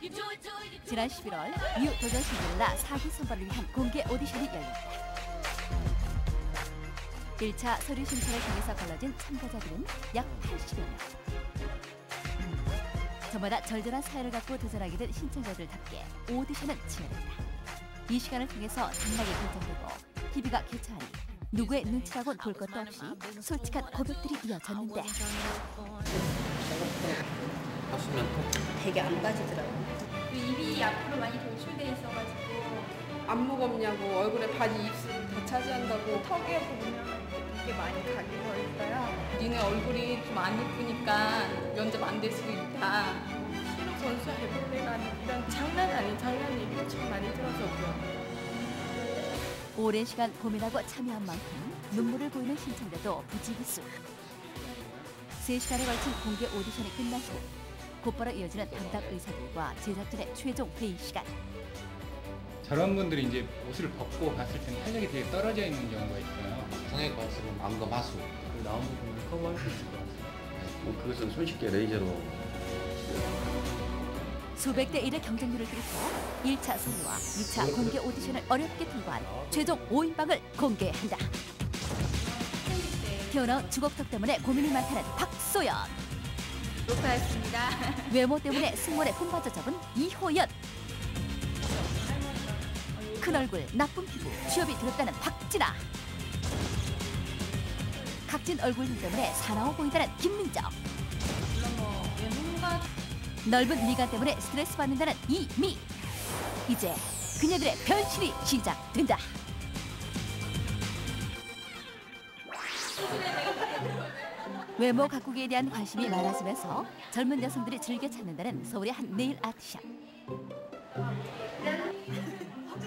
지난 11월 뉴 도전 신데렐라 4기 선발을 위한 공개 오디션이 열렸다. 1차 서류 심사를 통해서 걸러진 참가자들은 약 80여 명. 저마다 절절한 사연을 갖고 도전하게 된 신청자들답게 오디션은 치열했다. 이 시간을 통해서 당락이 결정되고 TV가 개최하니 누구의 눈치라곤 볼 것도 없이 솔직한 고백들이 이어졌는데 하시면 되게 안 빠지더라고요. 입이 앞으로 많이 돌출돼 있어가지고 안 무겁냐고, 얼굴에 바지 입술 다 차지한다고. 턱에 보면 되게 많이 각이 서 있어요. 니네 얼굴이 좀 안 예쁘니까 면접 안 될 수도 있다. 실업 선수 해볼래라는 이런 장난 아닌 장난 얘기를 참 많이 들었었고요. 오랜 시간 고민하고 참여한 만큼 눈물을 보이는 신청자도 부지기수. 3시간에 걸친 공개 오디션이 끝난 후 곧바로 이어지는 담당 의사들과 제작진의 최종 회의 시간. 저런 분들이 이제 옷을 벗고 봤을 때는 탄력이 되게 떨어져 있는 경우가 있어요. 성형외과 갔으면 안검 하수 나온 부분을 커버할 수 있을 것 같습니다. 그것은 손쉽게 레이저로 수백 대 1의 경쟁률을 뚫고 1차 서류와 2차 공개 오디션을 어렵게 통과한 최종 5인방을 공개한다. 튀어나온 주걱턱 때문에 고민이 많다는 박소연. 녹화했습니다. 외모 때문에 승무원에 뿜빠져 접은 이호연. 큰 얼굴, 나쁜 피부, 취업이 두렵다는 박진아. 각진 얼굴 때문에 사나워 보인다는 김민정. 물론 뭐 외모가 넓은 미간 때문에 스트레스 받는다는 이미. 이제 그녀들의 변신이 시작된다. 외모 가꾸기에 대한 관심이 많아지면서 젊은 여성들이 즐겨 찾는다는 서울의 한 네일 아트샵.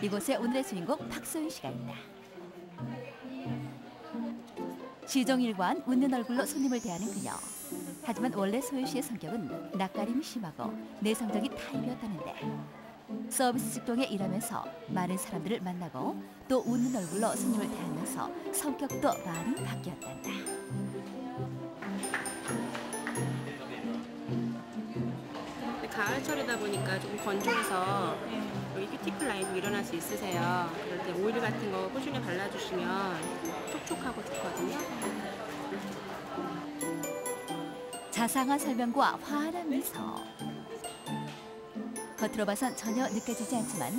이곳에 오늘의 주인공 박소연 씨가 있다. 시종일관 웃는 얼굴로 손님을 대하는 그녀. 하지만 원래 소연 씨의 성격은 낯가림이 심하고 내성적인 타입이었다는데 서비스 직종에 일하면서 많은 사람들을 만나고 또 웃는 얼굴로 손님을 대하면서 성격도 많이 바뀌었단다. 가을철이다 보니까 조금 건조해서 여기 큐티클 라인도 일어날 수 있으세요. 그럴 때 오일 같은 거 꾸준히 발라주시면 촉촉하고 좋거든요. 자상한 설명과 환한 미소. 겉으로 봐선 전혀 느껴지지 않지만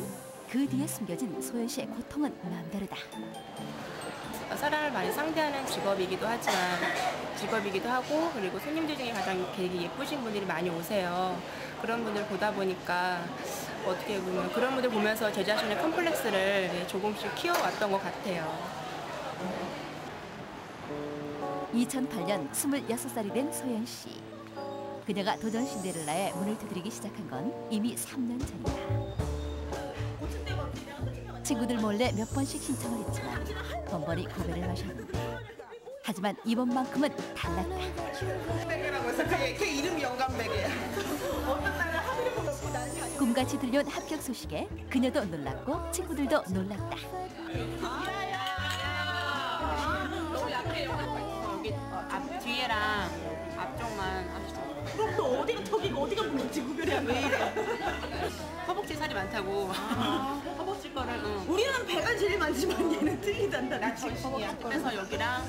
그 뒤에 숨겨진 소연 씨의 고통은 남다르다. 사람을 많이 상대하는 직업이기도 하고 그리고 손님들 중에 가장 되게 예쁘신 분들이 많이 오세요. 그런 분들 보다 보니까 어떻게 보면 그런 분들 보면서 제 자신의 컴플렉스를 조금씩 키워왔던 것 같아요. 2008년 26살이 된 소연 씨. 그녀가 도전 신데렐라에 문을 두드리기 시작한 건 이미 3년 전이다. 친구들 몰래 몇 번씩 신청을 했지만 번번이 고배를 마셨는데 하지만 이번만큼은 달랐다. 걔 이름이 영감백이야. 꿈같이 들려온 합격 소식에 그녀도 놀랐고 친구들도 놀랐다. 여기 앞 뒤에랑 앞쪽만 아시죠? 그럼 또 어디가 문제지 구별이야 왜 이래? 허벅지 살이 많다고. 허벅지 거를 우리는 배가 제일 많지만 얘는 틀리단다. 나 정신이야. 그래서 여기랑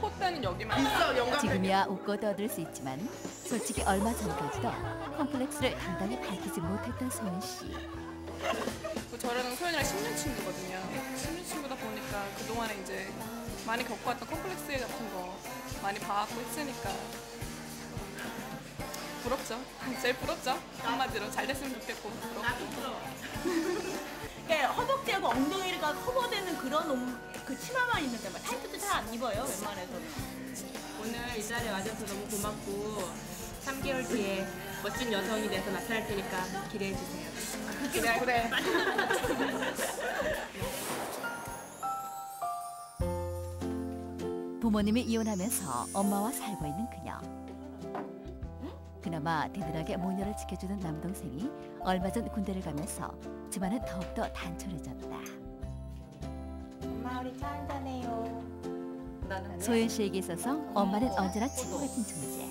콧대는 여기만 있어 영감백. 지금이야 웃고 떠들 수 있지만 솔직히 얼마 전까지도 컴플렉스를 당당히 밝히지 못했던 소연 씨. 저랑 소연이랑 10년 친구거든요. 10년 친구다 보니까 그동안에 이제 많이 겪어왔던 컴플렉스 같은 거 많이 봐왔고 했으니까 부럽죠. 제일 부럽죠. 한마디로 잘 됐으면 좋겠고 부럽고. 그러니까 허벅지하고 엉덩이가 커버되는 그런 그 치마만 있는데 막 타이트도 잘 안 입어요 웬만해서는. 오늘 이 자리에 와줘서 너무 고맙고 3개월 뒤에 멋진 여성이 돼서 나타날 테니까 기대해 주세요. 그래. 부모님이 이혼하면서 엄마와 살고 있는 그녀. 그나마 든든하게 모녀를 지켜주는 남동생이 얼마 전 군대를 가면서 집안은 더욱더 단촐해졌다. 엄마 우리 차 한잔해요. 소연 씨에게 있어서 엄마는 언제나 친구 같은 존재.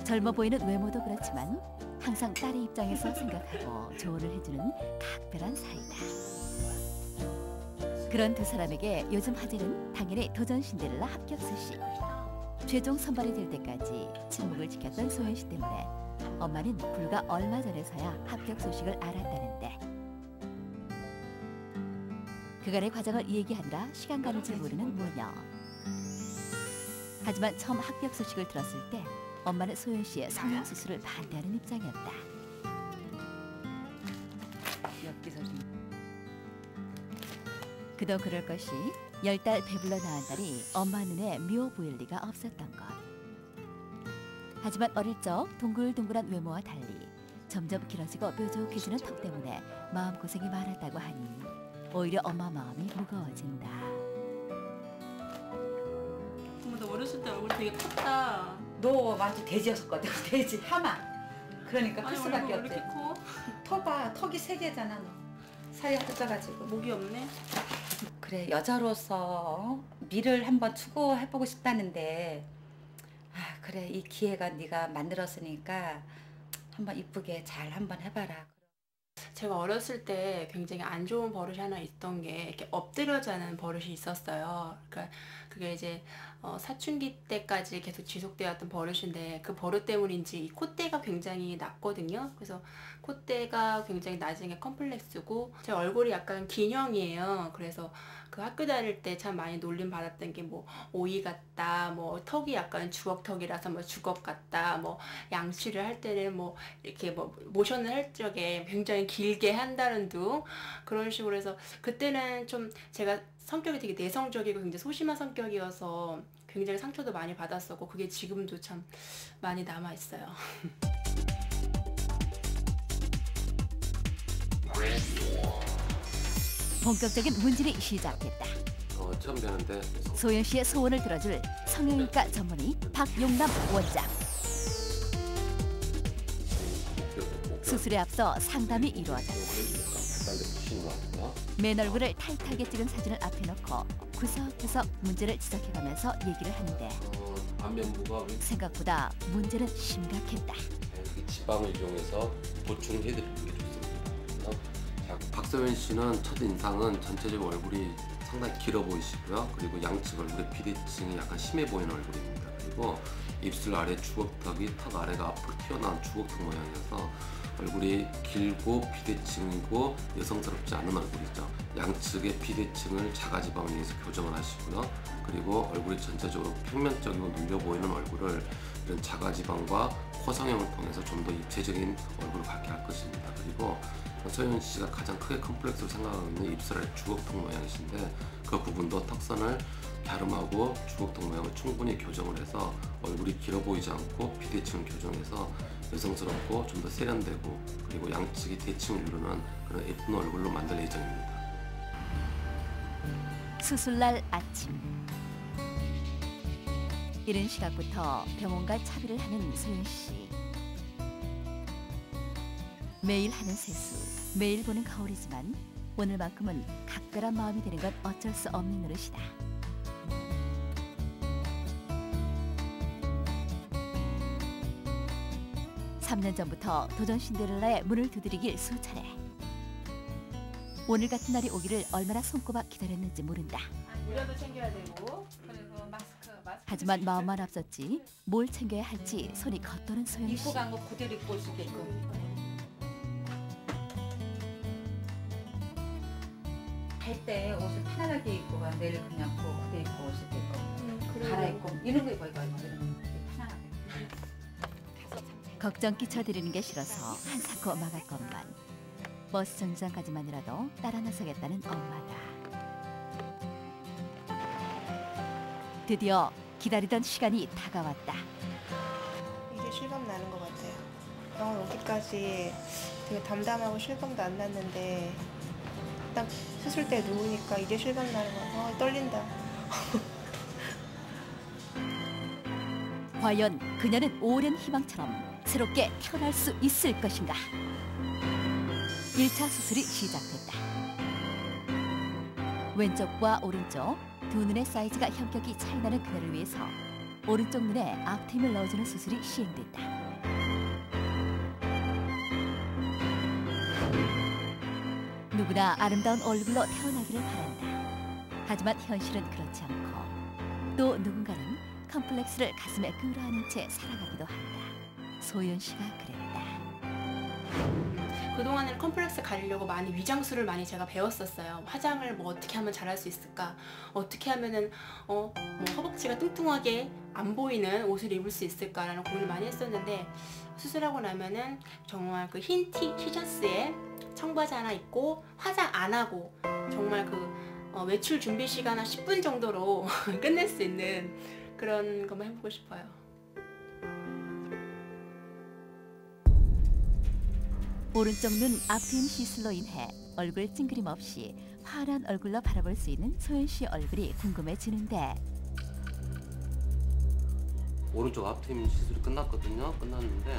젊어 보이는 외모도 그렇지만 항상 딸의 입장에서 생각하고 조언을 해주는 각별한 사이다. 그런 두 사람에게 요즘 화제는 당연히 도전 신데렐라 합격 소식. 최종 선발이 될 때까지 침묵을 지켰던 소연 씨 때문에 엄마는 불과 얼마 전에서야 합격 소식을 알았다는데, 그간의 과정을 얘기하느라 시간 가는 줄 모르는 모녀. 하지만 처음 합격 소식을 들었을 때 엄마는 소연 씨의 성형 수술을 반대하는 입장이었다. 그도 그럴 것이 10달 배불러 낳은 딸이 엄마 눈에 미워 보일 리가 없었던 것. 하지만 어릴 적 동글동글한 외모와 달리 점점 길어지고 뾰족해지는 턱 때문에 마음고생이 많았다고 하니 오히려 엄마 마음이 무거워진다. 어머, 너 어렸을 때 얼굴 되게 컸다. 너 완전 돼지였었거든. 돼지 하마. 그러니까 클 수밖에 얼굴 왜 없대. 이렇게 커? 터봐. 턱이 3개잖아 너. 살이 뜯어가지고. 목이 없네. 그래 여자로서 미를 한번 추구해보고 싶다는데, 아 그래 이 기회가 네가 만들었으니까 한번 이쁘게 잘 한번 해봐라. 제가 어렸을 때 굉장히 안 좋은 버릇이 하나 있던 게 이렇게 엎드려 자는 버릇이 있었어요. 그러니까 그게 이제 사춘기 때까지 계속 지속되었던 버릇인데, 그 버릇 때문인지 이 콧대가 굉장히 낮거든요. 그래서 콧대가 굉장히 나중에 컴플렉스고, 제 얼굴이 약간 긴형이에요. 그래서 그 학교 다닐 때 참 많이 놀림 받았던 게 뭐 오이 같다, 뭐 턱이 약간 주걱턱이라서 뭐 주걱 같다, 뭐 양치를 할 때는 뭐 이렇게 뭐 모션을 할 적에 굉장히 길게 한다는 둥, 그런 식으로 해서 그때는 좀 제가 성격이 되게 내성적이고 굉장히 소심한 성격이어서 굉장히 상처도 많이 받았었고, 그게 지금도 참 많이 남아있어요. 본격적인 문질이 시작됐다. 처음 되는데 소연 씨의 소원을 들어줄 성형외과 전문의 박용남 원장. 수술에 앞서 상담이 이루어졌다. 맨 얼굴을 타이트하게 찍은 사진을 앞에 놓고 구석구석 문제를 지적해가면서 얘기를 하는데, 안면부가 생각보다 문제는 심각했다. 지방을 이용해서 보충해드리는 게 좋습니다. 자, 박소연 씨는 첫인상은 전체적으로 얼굴이 상당히 길어 보이시고요. 그리고 양측 얼굴의 비대칭이 약간 심해 보이는 얼굴입니다. 그리고 입술 아래 주걱턱이 턱 아래가 앞으로 튀어나온 주걱턱 모양이어서 얼굴이 길고 비대칭이고 여성스럽지 않은 얼굴이죠. 양측의 비대칭을 자가지방을 위해서 교정을 하시고요. 그리고 얼굴이 전체적으로 평면적이고 눌려 보이는 얼굴을 이런 자가지방과 코성형을 통해서 좀 더 입체적인 얼굴을 갖게 할 것입니다. 그리고 소연 씨가 가장 크게 컴플렉스로 생각하고 있는 입술 아래 주걱턱 모양이신데, 그 부분도 턱선을 갸름하고 주걱턱 모양을 충분히 교정을 해서 얼굴이 길어 보이지 않고 비대칭을 교정해서 여성스럽고 좀 더 세련되고, 그리고 양측이 대칭을 이루는 그런 예쁜 얼굴로 만들 예정입니다. 수술날 아침. 이른 시각부터 병원 갈 차비를 하는 소연 씨. 매일 하는 세수, 매일 보는 거울이지만 오늘만큼은 각별한 마음이 드는 건 어쩔 수 없는 노릇이다. 삼 년 전부터 도전 신데렐라의 문을 두드리길 수차례. 오늘 같은 날이 오기를 얼마나 손꼽아 기다렸는지 모른다. 물도 챙겨야 되고, 그리고 마스크. 하지만 마음만 앞섰지 뭘 챙겨야 할지 손이 겉도는 소연 씨. 입고 간 거 그대로 입고 올 수 있게끔. 갈 때 옷을 편안하게 입고 가. 내일 그냥 그대로 입고 올 수 있게끔. 갈아입고 이런 거 입어. 이런 거 편안하게. 걱정 끼쳐드리는 게 싫어서 한사코 막았건만 버스 정류장까지만이라도 따라 나서겠다는 엄마다. 드디어 기다리던 시간이 다가왔다. 이제 실감 나는 것 같아요. 병원 오기까지 되게 담담하고 실감도 안 났는데, 딱 수술대 누우니까 이제 실감 나는 거 같아요. 떨린다. 과연 그녀는 오랜 희망처럼 새롭게 태어날 수 있을 것인가? 1차 수술이 시작됐다. 왼쪽과 오른쪽 두 눈의 사이즈가 현격히 차이나는 그녀를 위해서 오른쪽 눈에 앞트임을 넣어주는 수술이 시행됐다. 누구나 아름다운 얼굴로 태어나기를 바란다. 하지만 현실은 그렇지 않고 또 누군가는 컴플렉스를 가슴에 끌어안은 채 살아가기도 한다. 소연 씨가 그랬다. 그동안에는 컴플렉스 가리려고 많이 위장술을 많이 제가 배웠었어요. 화장을 뭐 어떻게 하면 잘할 수 있을까? 어떻게 하면은 뭐 허벅지가 뚱뚱하게 안 보이는 옷을 입을 수 있을까라는 고민을 많이 했었는데 수술하고 나면은 정말 그 흰 티셔츠에 청바지 하나 입고 화장 안 하고 정말 그 외출 준비 시간 한 10분 정도로 끝낼 수 있는 그런 것만 해보고 싶어요. 오른쪽 눈 앞트임 시술로 인해 얼굴 찡그림 없이 환한 얼굴로 바라볼 수 있는 소연 씨 얼굴이 궁금해지는데 오른쪽 앞트임 시술이 끝났거든요. 끝났는데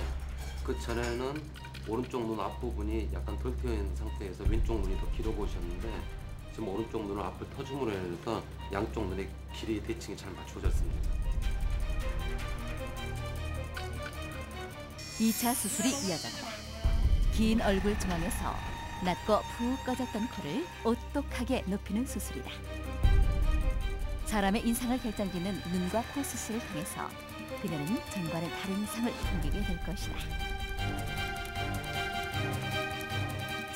그 전에는 오른쪽 눈 앞부분이 약간 덜 트여 있는 상태에서 왼쪽 눈이 더 길어 보이셨는데 지금 오른쪽 눈을 앞을 터줌으로 인해서 양쪽 눈의 길이 대칭이 잘 맞춰졌습니다. 2차 수술이 이어졌다. 긴 얼굴 중앙에서 낮고 푹 꺼졌던 코를 오똑하게 높이는 수술이다. 사람의 인상을 결정짓는 눈과 코 수술을 통해서 그녀는 전과는 다른 이상을 풍기게 될 것이다.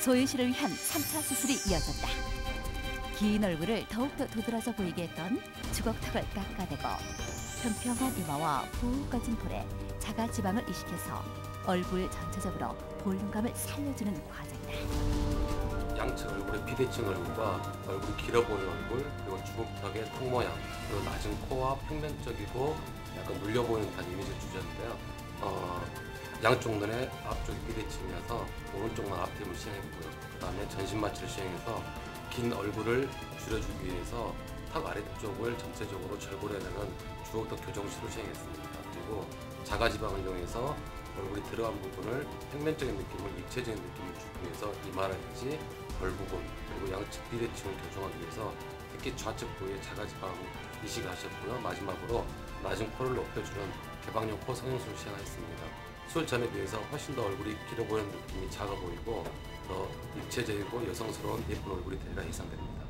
소연 씨를 위한 3차 수술이 이어졌다. 긴 얼굴을 더욱더 도드라져 보이게 했던 주걱턱을 깎아대고 평평한 이마와 푹 꺼진 볼에 자가 지방을 이식해서 얼굴 전체적으로 볼륨감을 살려주는 과정이다. 양측 얼굴의 비대칭 얼굴과 얼굴이 길어 보이는 얼굴, 그리고 주걱턱의 턱 모양, 그리고 낮은 코와 평면적이고 약간 눌려 보이는 듯한 이미지를 주셨는데요. 양쪽 눈의 앞쪽이 비대칭이어서 오른쪽만 앞트임을 시행했고요. 그 다음에 전신 마취를 시행해서 긴 얼굴을 줄여주기 위해서 턱 아래쪽을 전체적으로 절골해내는 주걱턱 교정술을 시행했습니다. 그리고 자가지방을 이용해서 얼굴이 들어간 부분을 평면적인 느낌을 입체적인 느낌을 주기 위해서 이마라든지 벌 부분 그리고 양측 비대칭을 교정하기 위해서 특히 좌측 부위에 자가지방 이식을 하셨고요. 마지막으로 낮은 코를 높여주는 개방형 코 성형술을 시행하였습니다. 수술 전에 비해서 훨씬 더 얼굴이 길어 보이는 느낌이 작아 보이고 더 입체적이고 여성스러운 예쁜 얼굴이 되리라 예상됩니다.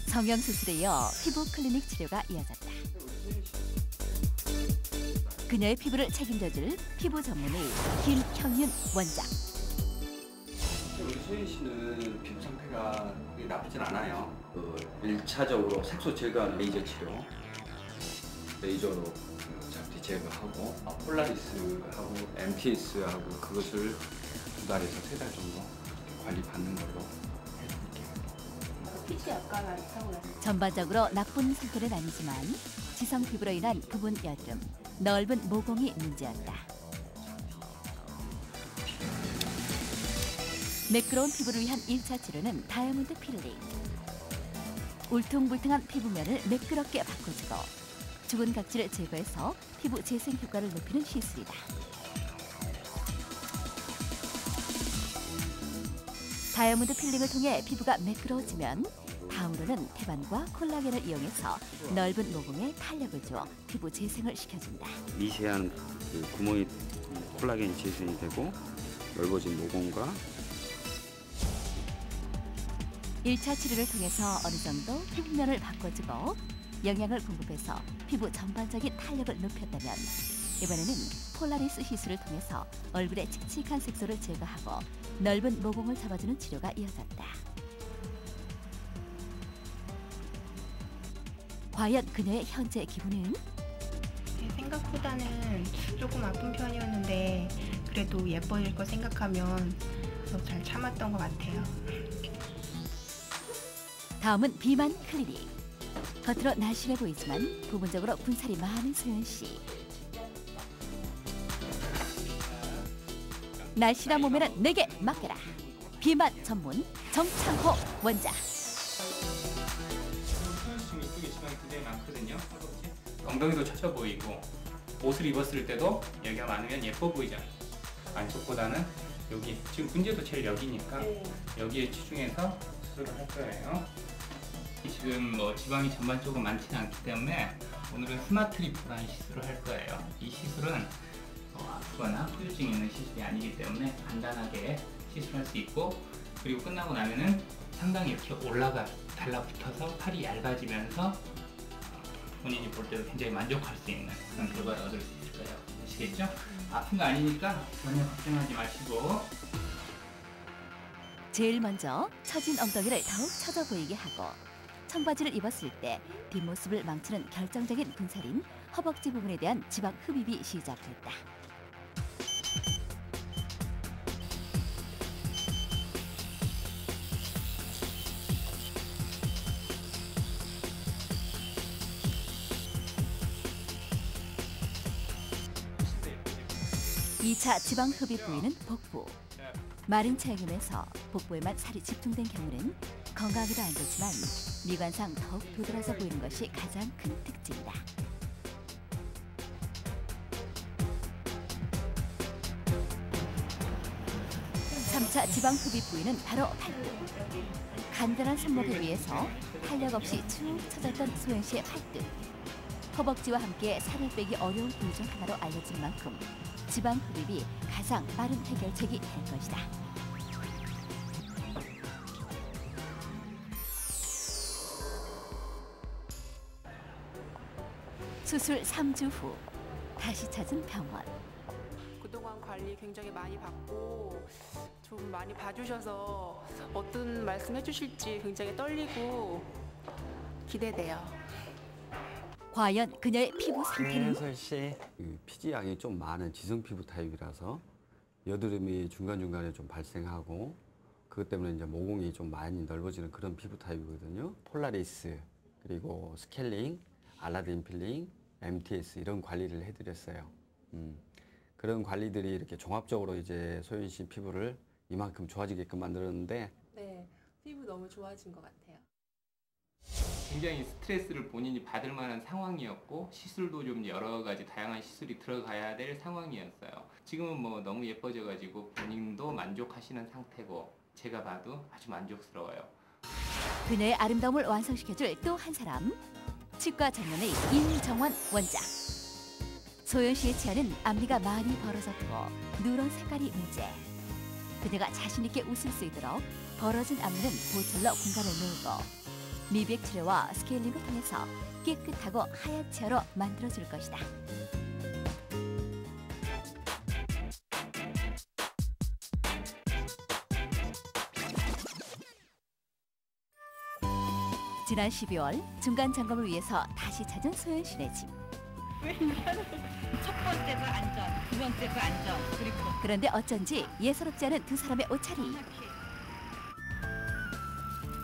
성형수술에 이어 피부 클리닉 치료가 이어졌다. 그녀의 피부를 책임져줄 피부 전문의 김형윤 원장. 우리 소연 씨는 피부 상태가 나쁘진 않아요. 1차적으로 색소 제거 레이저 치료, 레이저로 잡티 제거하고 폴라리스하고 MTS하고 그것을 2달에서 3달 정도 관리받는 걸로 해드릴게요. 빛이 약간 안 타고 나요. 전반적으로 나쁜 상태는 아니지만 지성 피부로 인한 부분 여드름, 넓은 모공이 문제였다. 매끄러운 피부를 위한 1차 치료는 다이아몬드 필링. 울퉁불퉁한 피부면을 매끄럽게 바꿔주고 죽은 각질을 제거해서 피부 재생 효과를 높이는 시술이다. 다이아몬드 필링을 통해 피부가 매끄러워지면 다음으로는 태반과 콜라겐을 이용해서 넓은 모공에 탄력을 주어 피부 재생을 시켜준다. 미세한 그 구멍이 콜라겐이 재생이 되고 넓어진 모공과 1차 치료를 통해서 어느 정도 피부면을 바꿔주고 영양을 공급해서 피부 전반적인 탄력을 높였다면 이번에는 폴라리스 시술을 통해서 얼굴의 칙칙한 색소를 제거하고 넓은 모공을 잡아주는 치료가 이어졌다. 과연 그녀의 현재 기분은? 생각보다는 조금 아픈 편이었는데 그래도 예뻐질 거 생각하면 잘 참았던 것 같아요. 다음은 비만 클리닉. 겉으로 날씬해 보이지만 부분적으로 군살이 많은 소연 씨. 날씬한 몸에는 내게 맡겨라. 비만 전문 정창호 원장. 소연 씨 이쪽에 지방이 굉장히 많거든요. 엉덩이도 처져 보이고 옷을 입었을 때도 여기가 많으면 예뻐 보이잖아요. 안쪽보다는 여기 지금 문제도 제일 여기니까 여기에 치중해서 수술을 할 거예요. 지금 뭐 지방이 전반적으로 많지는 않기 때문에 오늘은 스마트 리프라는 시술을 할 거예요. 이 시술은 아프거나 후유증이 있는 시술이 아니기 때문에 간단하게 시술할 수 있고 그리고 끝나고 나면은 상당히 이렇게 올라가 달라붙어서 팔이 얇아지면서 본인이 볼 때도 굉장히 만족할 수 있는 그런 결과를 얻을 수 있을 거예요. 아시겠죠? 아픈 거 아니니까 전혀 걱정하지 마시고. 제일 먼저 처진 엉덩이를 더욱 처져 보이게 하고 청바지를 입었을 때 뒷모습을 망치는 결정적인 군살인 허벅지 부분에 대한 지방 흡입이 시작됐다. 이 차 지방 흡입 부위는 복부. 마른 체형에서 복부에만 살이 집중된 경우는 건강에도 안 좋지만 미관상 더욱 도드라져 보이는 것이 가장 큰 특징이다. 3차 지방 흡입 부위는 바로 팔뚝. 간단한 손목에 비해서 탄력 없이 쭉 처졌던 소연 씨의 팔뚝. 허벅지와 함께 살을 빼기 어려운 부위 중 하나로 알려진 만큼 지방 흡입이 가장 빠른 해결책이 될 것이다. 수술 3주 후 다시 찾은 병원. 그동안 관리 굉장히 많이 받고 좀 많이 봐주셔서 어떤 말씀 해주실지 굉장히 떨리고 기대돼요. 과연 그녀의 피부 상태는? 피지 양이 좀 많은 지성 피부 타입이라서 여드름이 중간중간에 좀 발생하고 그것 때문에 이제 모공이 좀 많이 넓어지는 그런 피부 타입이거든요. 폴라리스 그리고 스케일링, 알라딘 필링, MTS 이런 관리를 해드렸어요. 그런 관리들이 이렇게 종합적으로 이제 소연 씨 피부를 이만큼 좋아지게끔 만들었는데 네, 피부 너무 좋아진 것 같아요. 굉장히 스트레스를 본인이 받을 만한 상황이었고 시술도 좀 여러 가지 다양한 시술이 들어가야 될 상황이었어요. 지금은 뭐 너무 예뻐져가지고 본인도 만족하시는 상태고 제가 봐도 아주 만족스러워요. 그녀의 아름다움을 완성시켜줄 또 한 사람. 치과 전문의 임정원 원장. 소연 씨의 치아는 앞니가 많이 벌어졌고 누런 색깔이 문제. 그녀가 자신 있게 웃을 수 있도록 벌어진 앞니는 보철로 공간을 메우고 미백 치료와 스케일링을 통해서 깨끗하고 하얀 치아로 만들어줄 것이다. 지난 12월 중간 점검을 위해서 다시 찾은 소연 씨네 집. 첫 번째도 안전, 두 번째도 안전, 그리고 그런데 어쩐지 예사롭지 않은 두 사람의 옷차림.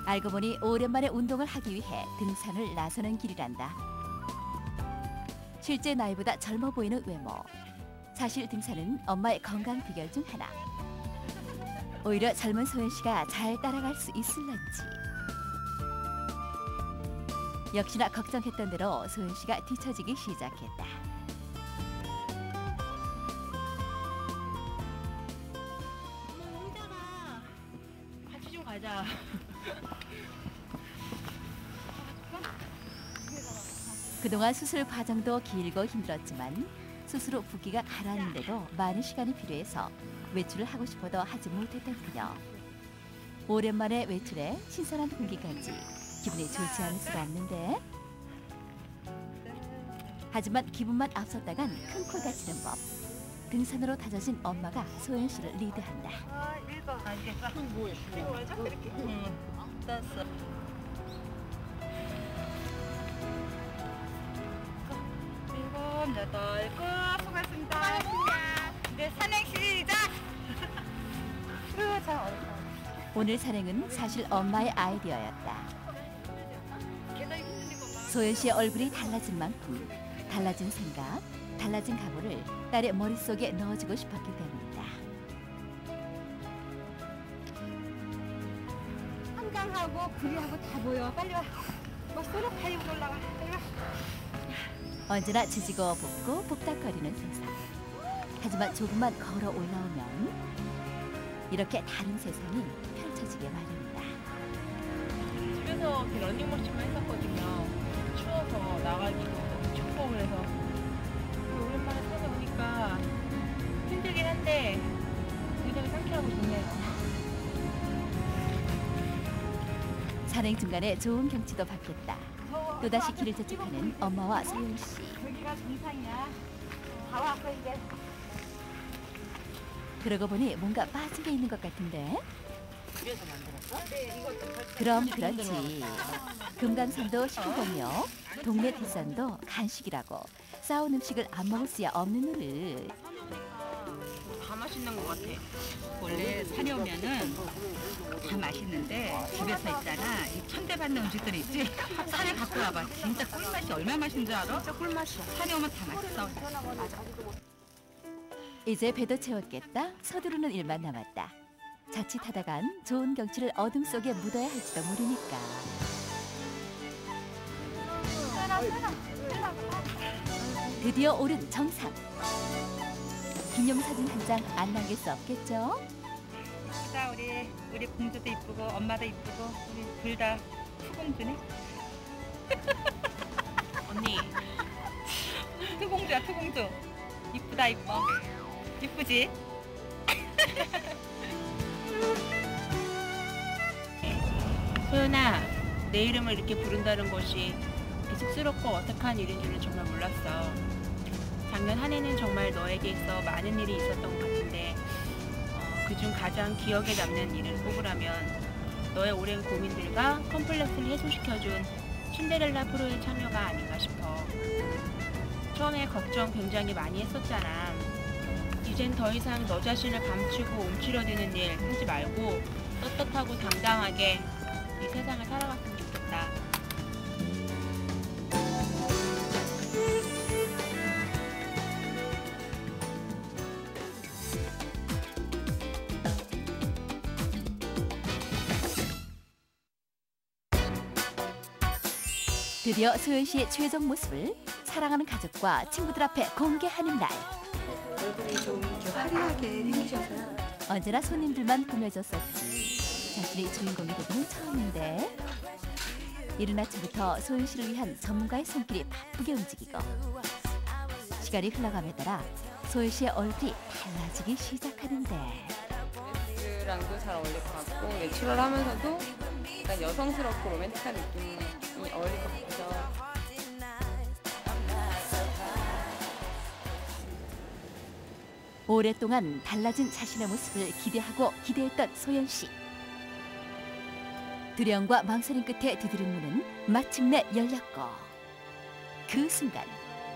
알고 보니 오랜만에 운동을 하기 위해 등산을 나서는 길이란다. 실제 나이보다 젊어 보이는 외모. 사실 등산은 엄마의 건강 비결 중 하나. 오히려 젊은 소연 씨가 잘 따라갈 수 있을런지. 역시나 걱정했던 대로 소연 씨가 뒤처지기 시작했다. 너무 힘들어. 같이 좀 가자. 그동안 수술 과정도 길고 힘들었지만 수술 후 붓기가 가라앉는데도 많은 시간이 필요해서 외출을 하고 싶어도 하지 못했던 그녀. 오랜만에 외출해 신선한 공기까지 기분이 좋지 않을 수가 없는데. 하지만 기분만 앞섰다간 큰 코 다치는 법. 등산으로 다져진 엄마가 소연 씨를 리드한다. 읽어. 알겠어. 뭐야? 이거 왜 자꾸 이렇게? 됐어. 일곱, 여덟, 끝. 수고했습니다. 이제 산행 시작. 참 어렵다. 오늘 산행은 사실 엄마의 아이디어였다. 소연 씨의 얼굴이 달라진 만큼 달라진 생각, 달라진 각오를 딸의 머릿속에 넣어주고 싶었기 때문이다. 한강하고 구리하고 다 보여. 빨리 와. 뭐 소록하게 올라가. 빨리 와. 언제나 지지고 볶고 복닥거리는 세상. 하지만 조금만 걸어 올라오면 이렇게 다른 세상이 펼쳐지게 마련이다. 집에서 이렇게 러닝머신만 했었거든요. 추워서 나가기도 축복을 해서 오랜만에 산에 오니까 힘들긴 한데 굉장히 상쾌하고 좋네요. 산행 중간에 좋은 경치도 봤겠다. 또다시 길을 재촉하는 엄마와 소연 씨. 여기가 정상이야. 다 왔어 이제. 그러고 보니 뭔가 빠진 게 있는 것 같은데. 집에서 만들었어? 네, 이것도. 그럼 그렇지. 금강산도 식후경이요. 동네 뒷산도 간식이라고. 싸운 음식을 안 먹을 수야 없는 노릇. 다 맛있는 것 같아. 원래 산에 오면은 다 맛있는데 집에서 있잖아. 이 천대받는 음식들이 있지. 산에 갖고 와봐. 진짜 꿀맛이 얼마나 맛있는 줄 알아? 진짜 꿀맛이야. 산에 오면 다 맛있어. 이제 배도 채웠겠다. 서두르는 일만 남았다. 자칫하다간 좋은 경치를 어둠 속에 묻어야 할지도 모르니까. 드디어 오른 정상. 기념사진 한 장 안 남길 수 없겠죠? 이쁘다 우리 공주도 이쁘고 엄마도 이쁘고 우리 둘 다 투공주네. 언니. 투공주야 투공주. 이쁘다 이뻐. 이쁘지? 소연아, 내 이름을 이렇게 부른다는 것이 이렇게 쑥스럽고 어색한 일인 줄은 정말 몰랐어. 작년 한 해는 정말 너에게 있어 많은 일이 있었던 것 같은데 그중 가장 기억에 남는 일을 꼽으라면 너의 오랜 고민들과 컴플렉스를 해소시켜준 신데렐라 프로의 참여가 아닌가 싶어. 처음에 걱정 굉장히 많이 했었잖아. 이젠 더 이상 너 자신을 감추고 움츠러드는 일 하지 말고 떳떳하고 당당하게 이 세상을 살아갔으면 좋겠다. 드디어 소연 씨의 최종 모습을 사랑하는 가족과 친구들 앞에 공개하는 날. 얼굴이 좀 이렇게 화려하게 생기셔서요. 언제나 손님들만 꾸며줬었지. 자신이 주인공이 되기는 처음인데. 이른 아침부터 소연 씨를 위한 전문가의 손길이 바쁘게 움직이고 시간이 흘러감에 따라 소연 씨의 얼굴이 달라지기 시작하는데. 랑도 잘 어울릴 것 같고 내추럴하면서도 약간 여성스럽고 로맨틱한 느낌이 어울릴 것 같아서. 오랫동안 달라진 자신의 모습을 기대하고 기대했던 소연 씨. 두려움과 망설임 끝에 두드린 문은 마침내 열렸고 그 순간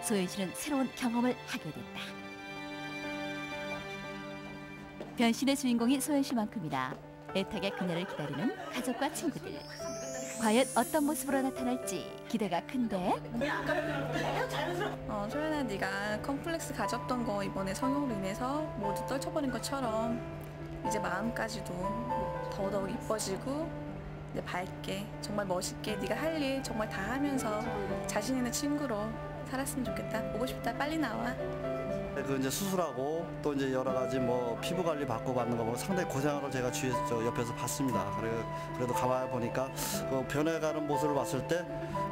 소연 씨는 새로운 경험을 하게 됐다. 변신의 주인공인 소연 씨만큼이나 애타게 그녀를 기다리는 가족과 친구들. 과연 어떤 모습으로 나타날지 기대가 큰데. 소연아, 네가 컴플렉스 가졌던 거 이번에 성형으로 인해서 모두 떨쳐버린 것처럼 이제 마음까지도 더더욱 이뻐지고 이제 밝게 정말 멋있게 네가 할 일 정말 다 하면서 자신 있는 친구로 살았으면 좋겠다. 보고 싶다. 빨리 나와. 그 이제 수술하고 또 이제 여러 가지 뭐 피부 관리 받고 받는 거 보면 상당히 고생하는 제가 옆에서 봤습니다. 그래도 가만히 보니까 그 변해가는 모습을 봤을 때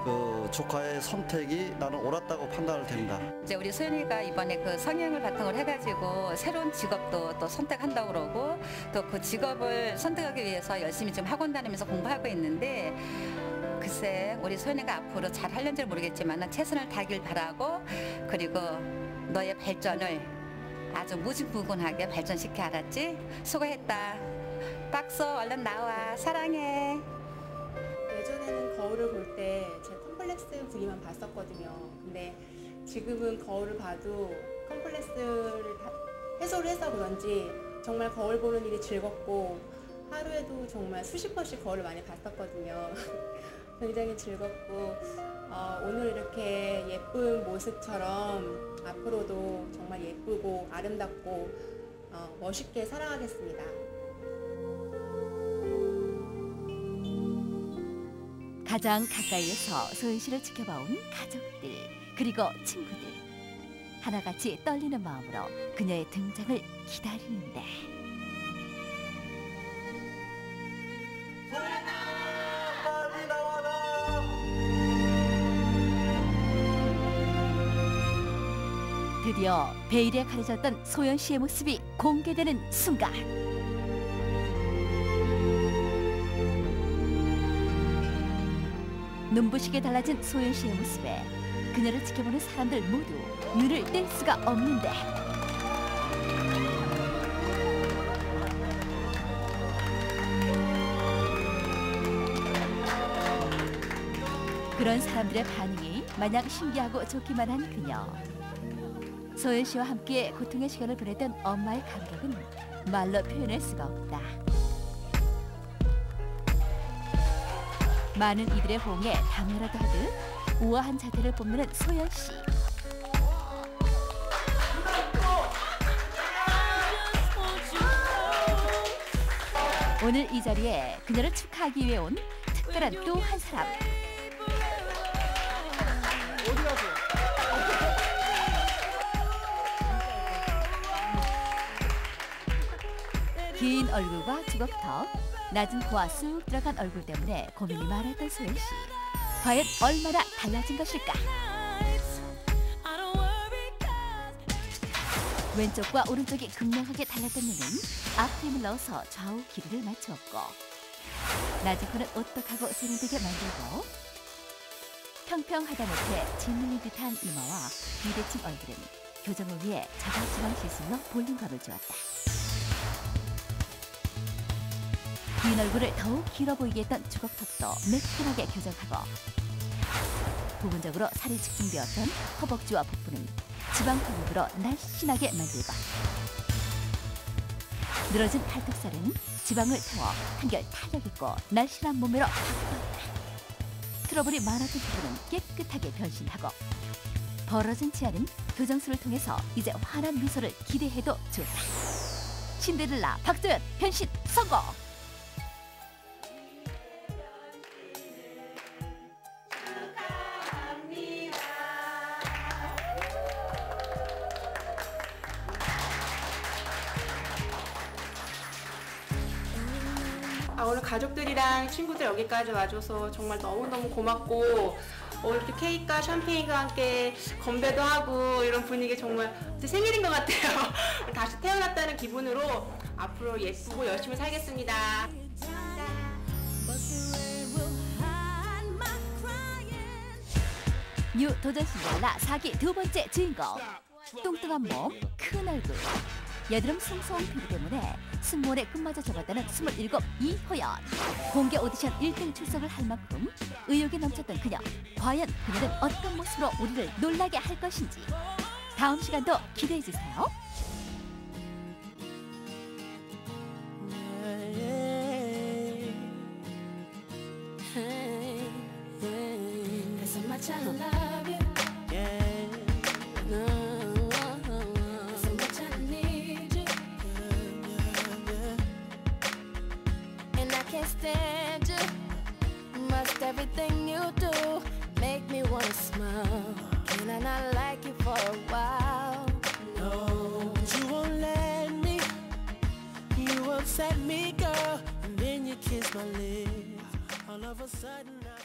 그 조카의 선택이 나는 옳았다고 판단을 됩니다. 이제 우리 소연이가 이번에 그 성형을 바탕으로 해가지고 새로운 직업도 또 선택한다고 그러고 또 그 직업을 선택하기 위해서 열심히 좀 학원 다니면서 공부하고 있는데 글쎄 우리 소연이가 앞으로 잘 하려는지 모르겠지만 최선을 다하길 바라고 그리고 너의 발전을 아주 무궁무진하게 발전시켜 알았지? 수고했다. 박수 얼른 나와. 사랑해. 예전에는 거울을 볼 때 제 컴플렉스 부위만 봤었거든요. 근데 지금은 거울을 봐도 컴플렉스를 해소를 해서 그런지 정말 거울 보는 일이 즐겁고 하루에도 정말 수십 번씩 거울을 많이 봤었거든요. 굉장히 즐겁고 오늘 이렇게 예쁜 모습처럼 앞으로도 정말 예쁘고 아름답고 멋있게 살아가겠습니다. 가장 가까이에서 소연 씨를 지켜봐온 가족들 그리고 친구들. 하나같이 떨리는 마음으로 그녀의 등장을 기다리는데. 드디어 베일에 가려졌던 소연 씨의 모습이 공개되는 순간. 눈부시게 달라진 소연 씨의 모습에 그녀를 지켜보는 사람들 모두 눈을 뗄 수가 없는데 그런 사람들의 반응이 마냥 신기하고 좋기만 한 그녀. 소연 씨와 함께 고통의 시간을 보냈던 엄마의 감격은 말로 표현할 수가 없다. 많은 이들의 호응에 당뇨라도 하듯 우아한 자태를 뽐내는 소연 씨. 오늘 이 자리에 그녀를 축하하기 위해 온 특별한 또 한 사람. 긴 얼굴과 주걱턱, 낮은 코와 쑥 들어간 얼굴 때문에 고민이 많았던 소연 씨. 과연 얼마나 달라진 것일까? 왼쪽과 오른쪽이 극명하게 달랐던 눈은 앞 힘을 넣어서 좌우 길이를 맞추었고, 낮은 코는 오똑하고 세련되게 만들고, 평평하다 못해 짓눌린 듯한 이마와 비대칭 얼굴은 교정을 위해 자가지방 시술로 볼륨감을 주었다. 긴 얼굴을 더욱 길어 보이게 했던 주걱턱도 매끈하게 교정하고, 부분적으로 살이 집중되었던 허벅지와 복부는 지방 근육으로 날씬하게 만들고, 늘어진 팔뚝살은 지방을 태워 한결 탄력있고 날씬한 몸매로 바꾸었다. 트러블이 많았던 부분은 깨끗하게 변신하고, 벌어진 치아는 교정술을 통해서 이제 환한 미소를 기대해도 좋다. 신데렐라 박소연 변신 성공! 오늘 가족들이랑 친구들 여기까지 와줘서 정말 너무너무 고맙고, 이렇게 케이크와 샴페인과 함께 건배도 하고 이런 분위기 정말 제 생일인 것 같아요. 다시 태어났다는 기분으로 앞으로 예쁘고 열심히 살겠습니다. 뉴 도전 신데렐라 4기 두 번째 주인공. 뚱뚱한 몸, 큰 얼굴, 여드름 숭숭한 피부 때문에 승무원의 꿈마저 접었다는 27 이호연. 공개 오디션 1등 출석을 할 만큼 의욕이 넘쳤던 그녀. 과연 그녀는 어떤 모습으로 우리를 놀라게 할 것인지 다음 시간도 기대해주세요. Stand you. Must everything you do make me wanna smile? Can I not like you for a while? No, but you won't let me. You upset me, girl, and then you kiss my lips. All of a sudden I